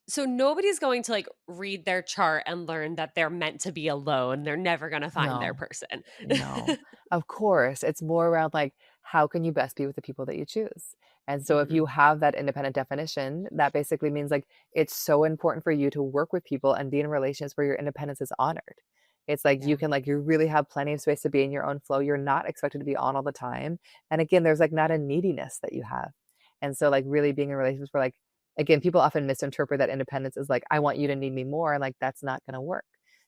So nobody's going to like read their chart and learn that they're meant to be alone. They're never going to find their No. person. No, of course. It's more around like, how can you best be with the people that you choose? And so if you Mhm. have that independent definition, that basically means like it's so important for you to work with people and be in relationships where your independence is honored. It's like you Yeah. can like you really have plenty of space to be in your own flow. You're not expected to be on all the time. And again, there's like not a neediness that you have. And so like really being in relationships where like again, people often misinterpret that independence as like, I want you to need me more. And like that's not gonna work.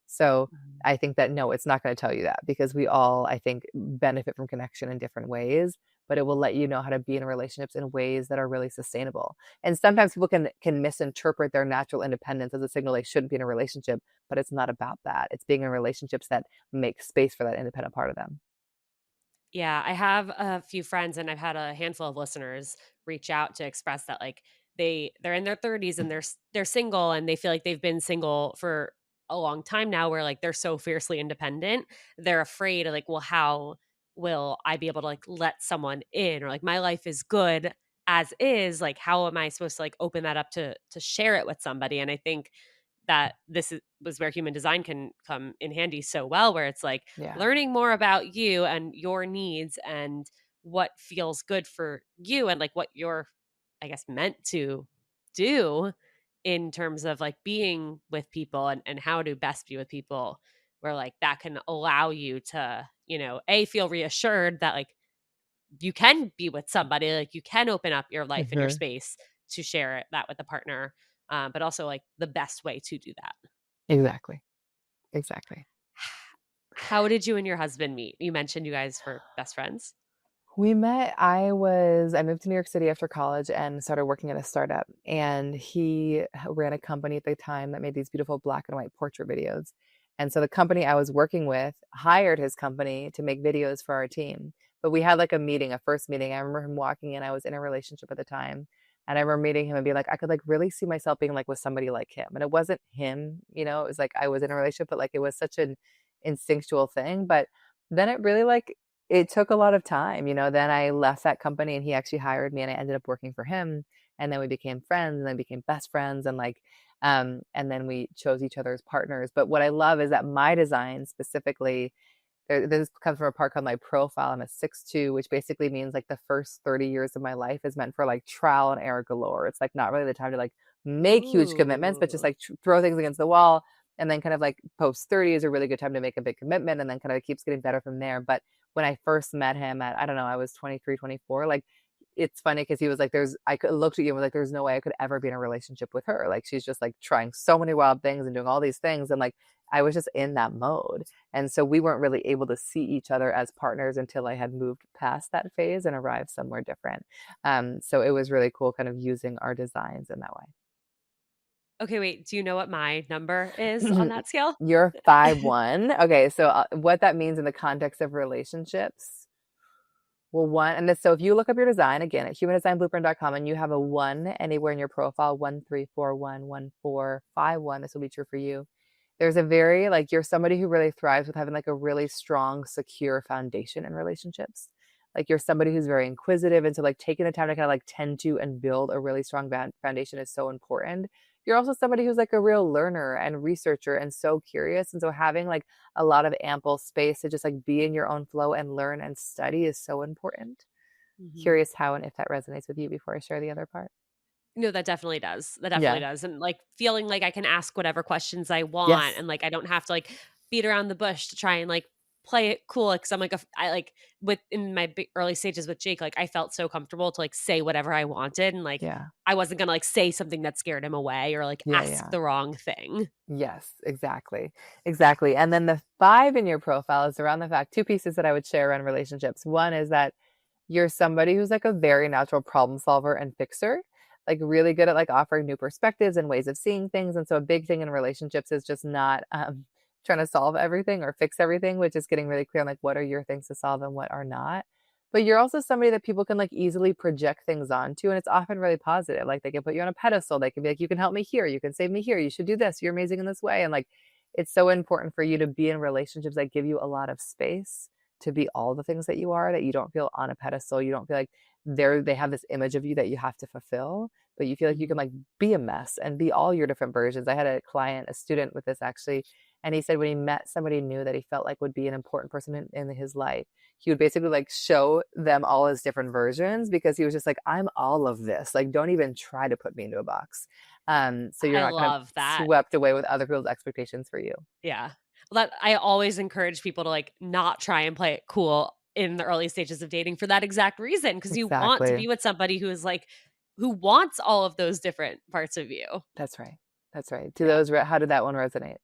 So Mhm. I think that no, it's not going to tell you that, because we all, I think, benefit from connection in different ways, but it will let you know how to be in relationships in ways that are really sustainable. And sometimes people can misinterpret their natural independence as a signal they shouldn't be in a relationship, but it's not about that. It's being in relationships that make space for that independent part of them. Yeah, I have a few friends and I've had a handful of listeners reach out to express that like they're in their 30s and they're single and they feel like they've been single for a long time now where like they're so fiercely independent. They're afraid of like, well, how will I be able to like let someone in or like my life is good as is, like how am I supposed to like open that up to share it with somebody? And I think that was where human design can come in handy so well, where it's like Yeah. learning more about you and your needs and what feels good for you and like what you're, I guess, meant to do in terms of like being with people and how to best be with people, where like that can allow you to, A, feel reassured that like you can be with somebody, like you can open up your life and your Hmm. space to share that with a partner, but also like the best way to do that. Exactly. Exactly. How did you and your husband meet? You mentioned you guys were best friends. We met, I moved to New York City after college and started working at a startup. And he ran a company at the time that made these beautiful black and white portrait videos. And so the company I was working with hired his company to make videos for our team. But we had like a meeting, a first meeting. I remember him walking in. I was in a relationship at the time. And I remember meeting him and being like, I could like really see myself being like with somebody like him. And it wasn't him, it was like I was in a relationship, but like it was such an instinctual thing. But then it really like it took a lot of time, then I left that company and he actually hired me and I ended up working for him, and then we became friends and then became best friends, and like and then we chose each other as partners. But what I love is that my design specifically, this comes from a part called my profile. I'm a 6'2", which basically means like the first 30 years of my life is meant for like trial and error galore. It's like not really the time to like make huge commitments, but just Ooh. like throw things against the wall. And then kind of like post 30 is a really good time to make a big commitment. And then kind of keeps getting better from there. But when I first met him at, I don't know, I was 23, 24, like it's funny because he was like, I could looked at you and was like, there's no way I could ever be in a relationship with her. Like she's just like trying so many wild things and doing all these things. And like I was just in that mode. And so we weren't really able to see each other as partners until I had moved past that phase and arrived somewhere different. So it was really cool kind of using our designs in that Okay, wait, do you know what my number is on way. that scale? You're 5'1". Okay, so what that means in the context of relationships. Well, one, and this, so if you look up your design again at humandesignblueprint.com and you have a one anywhere in your profile, 1 3 4 1 1 4 5 1, this will be true for you. There's a very like you're somebody who really thrives with having like a really strong, secure foundation in relationships. Like you're somebody who's very inquisitive, and so like taking the time to kind of like tend to and build a really strong foundation is so important. You're also somebody who's like a real learner and researcher and so curious, and so having like a lot of ample space to just like be in your own flow and learn and study is so important. Mhm. Curious how and if that resonates with you before I share the other part. No, that definitely does. That definitely Yeah. does, and, like, feeling like I can ask whatever questions I want, Yes. and, like, I don't have to, like, beat around the bush to try and, like, play it cool, because 'cause I'm, like, I, like with in my early stages with Jake, like, I felt so comfortable to, like, say whatever I wanted, and, like, Yeah. I wasn't gonna, like, say something that scared him away or, like, Yeah. ask Yeah. the wrong thing. Yes, exactly. Exactly. And then the 5 in your profile is around the fact, 2 pieces that I would share around relationships. One is that you're somebody who's like a very natural problem solver and fixer. like really good at like offering new perspectives and ways of seeing things. And so a big thing in relationships is just not trying to solve everything or fix everything, which is getting really clear on like what are your things to solve and what are not. But you're also somebody that people can like easily project things onto, and it's often really positive. Like they can put you on a pedestal. They can be like, you can help me here, you can save me here, you should do this, you're amazing in this way. And like it's so important for you to be in relationships that give you a lot of space to be all the things that you are, that you don't feel on a pedestal. You don't feel like they have this image of you that you have to fulfill, but you feel like you can Mhm. like be a mess and be all your different versions. I had a client, a student with this actually, and he said when he met somebody new that he felt like would be an important person in his life, he would basically like show them all his different versions because he was just like, I'm all of this. Like, don't even try to put me into a box. So you're I not kind of love that. swept away with other people's expectations for you. Yeah. Well, that I always encourage people to, like, not try and play it cool in the early stages of dating for that exact reason, because you want to Exactly. be with somebody who is, like, who wants all of those different parts of you. That's right. That's right. To Yeah. those, how did that one resonate?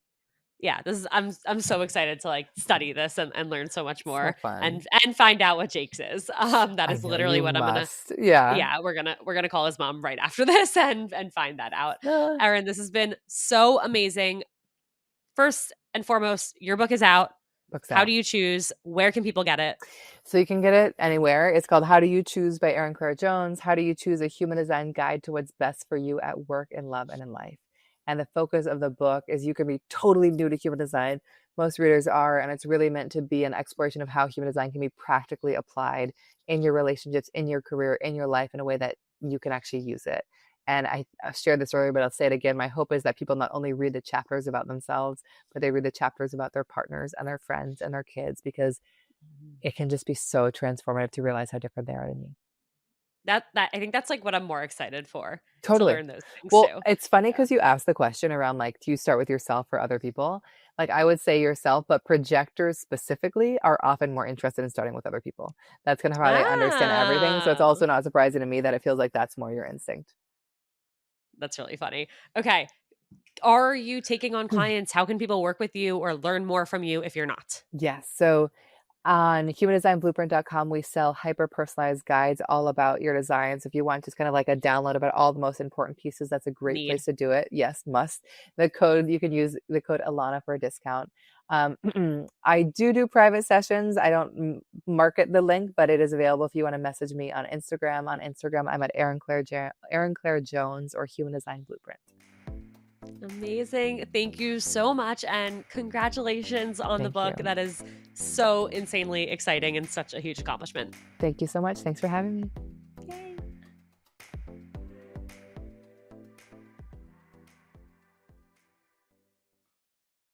Yeah, this is I'm so excited to, like, study this and learn so much So more fun. and find out what Jake's is. That I is know literally you what I'm gonna must. Yeah. yeah, we're gonna call his mom right after this and find that out. Uh, Erin, this has been so amazing. First and foremost, your book is out. books How out. do you choose? Where can people get it? So you can get it anywhere. It's called How Do You Choose by Erin Claire Jones. How do you choose a human design guide to what's best for you at work, in love, and in life? And the focus of the book is you can be totally new to human design. Most readers are, and it's really meant to be an exploration of how human design can be practically applied in your relationships, in your career, in your life in a way that you can actually use it. And I shared this earlier, but I'll say it again. My hope is that people not only read the chapters about themselves, but they read the chapters about their partners and their friends and their kids, because Mhm. it can just be so transformative to realize how different they are than you. That I think that's, like, what I'm more excited for, to Totally. learn those things Well, too. it's funny Yeah. because you asked the question around like, do you start with yourself or other people? Like, I would say yourself, but projectors specifically are often more interested in starting with other people. That's kind of how they understand everything. So it's Oh, also not surprising to me that it feels like that's more your instinct. that's really funny. Okay, are you taking on clients? How can people work with you or learn more from you if you're not? Yes. So on humandesignblueprint.com, we sell hyper personalized guides all about your designs. If you want just kind of like a download about all the most important pieces, that's a great Need. place to do it. Yes, must. The code, you can use the code Alana for a discount. I do private sessions. I don't market the link, but it is available if you want to message me on Instagram. On Instagram, I'm at Erin Claire Jones or Human Design Blueprint. Amazing. Thank you so much, and congratulations on the Thank book. you. That is so insanely exciting and such a huge accomplishment. Thank you so much. Thanks for having me.